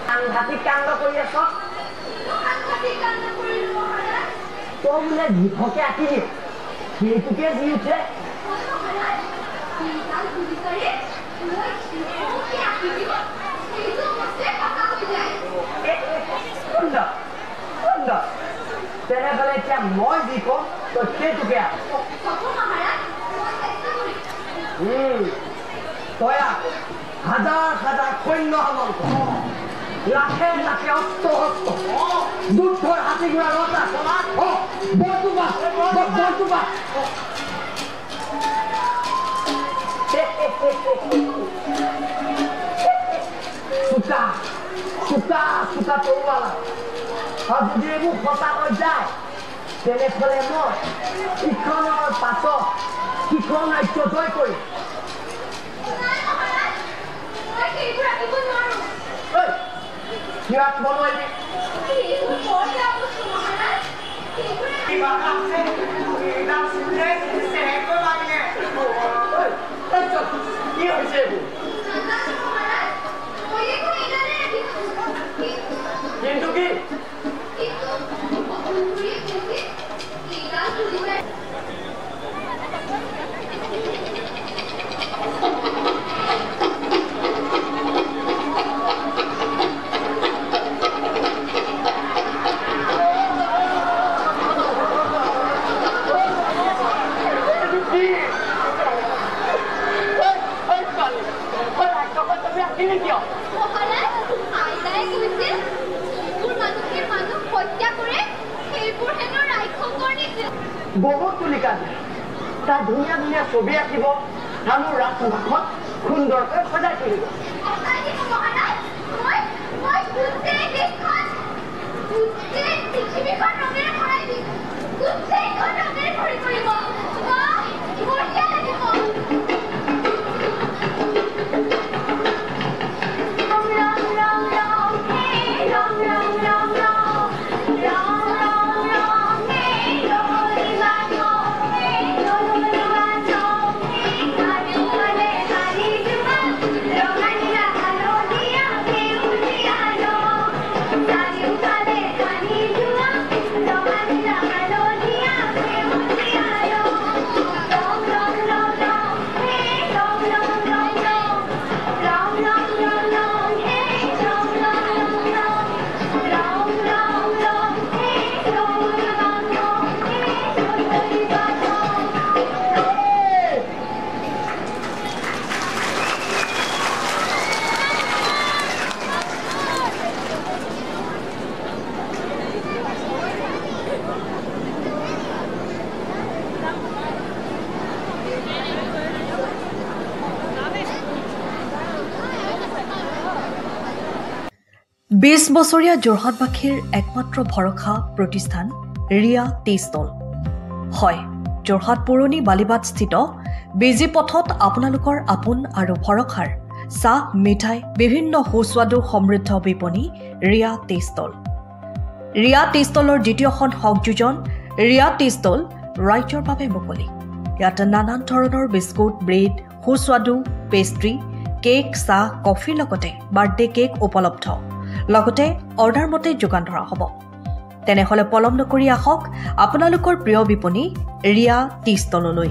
সাংঘাতিক কাণ্ড কৰি আছ তই বোলে জিভকে আঁকি দিয়ে সেইটোকে যি উঠে তেনেহ'লে এতিয়া মই যি কম তই সেইটোকে তই হাজাৰ হাজাৰ সৈন্য সামন্ত লাখে লাখে অস্ত্ৰ শস্ত্ৰ যুদ্ধৰ হাতী ঘোঁৰা ৰজা চোকা চোকা চোকা তৰুৱালা আৰু যদি এইবোৰ সঁচাকৈ যায় তেনেহ'লে মই ইখনৰ পাছত সিখন ৰাজ্য জয় কৰিম কিয় বনোৱালি কি হৈছে এইবোৰ কিন্তু কি বহুত তুলিকা তাত ধুনীয়া ধুনীয়া ছবি আঁকিব আৰু মোৰ ৰাজসভাখন সুন্দৰকৈ সজাই তুলিব বিশ বছৰীয়া যোৰহাটবাসীৰ একমাত্ৰ ভৰসা প্ৰতিষ্ঠান ৰিয়া টি ষ্টল হয় যোৰহাট পুৰণি বালিবাটস্থিত বিজি পথত আপোনালোকৰ আপোন আৰু ভৰসাৰ চাহ মিঠাই বিভিন্ন সুস্বাদু সমৃদ্ধ বিপণী Riya tea stall Riya tea ষ্টলৰ দ্বিতীয়খন সংযোজন ৰিয়া টি ষ্টল ৰাইজৰ বাবে মুকলি ইয়াত নানান ধৰণৰ বিস্কুট ব্ৰেড সুস্বাদু পেষ্ট্ৰি কেক চাহ কফিৰ লগতে বাৰ্থডে কেক উপলব্ধ লগতে অৰ্ডাৰ মতে যোগান ধৰা হ'ব তেনেহলে পলম নকৰি আহক আপোনালোকৰ প্ৰিয় বিপণী ৰিয়া টি ষ্টললৈ